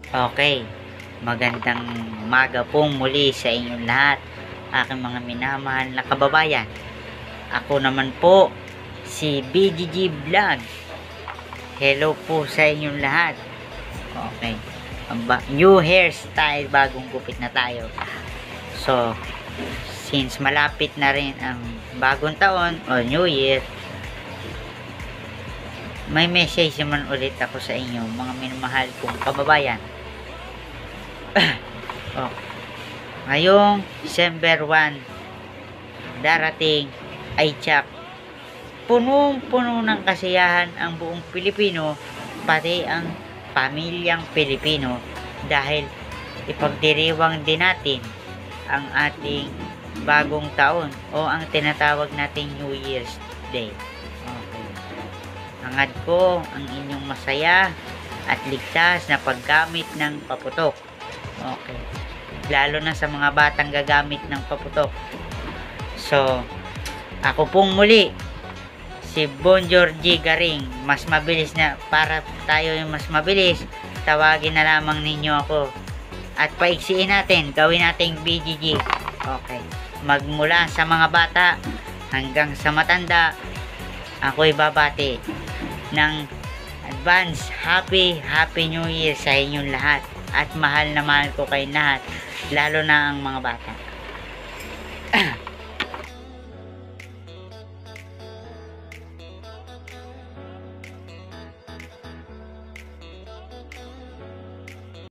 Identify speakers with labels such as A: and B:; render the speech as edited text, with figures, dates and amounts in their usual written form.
A: Okay, magandang umaga pong muli sa inyong lahat, aking mga minamahal na kababayan. Ako naman po, si BGG Vlog. Hello po sa inyong lahat. Okay, new hairstyle, bagong gupit na tayo. So, since malapit na rin ang bagong taon o New Year, may message naman ulit ako sa inyo, mga minamahal kong kababayan. Oh, ngayong December 1, darating ay tiyak, punong-puno ng kasiyahan ang buong Pilipino, pati ang pamilyang Pilipino, dahil ipagdiriwang din natin ang ating bagong taon o ang tinatawag nating New Year's Day. Okay. Hangad ko ang inyong masaya at ligtas na paggamit ng paputok. Okay. Lalo na sa mga batang gagamit ng paputok. So, ako pong muli, si Bonjour G. Garing. Mas mabilis na, para tayo yung mas mabilis, tawagin na lamang ninyo ako. At paiksiin natin, gawin nating BGG. Okay. Magmula sa mga bata hanggang sa matanda, ako'y babati ng advance Happy New Year sa inyong lahat. At mahal na mahal ko kayo lahat, lalo na ang mga bata.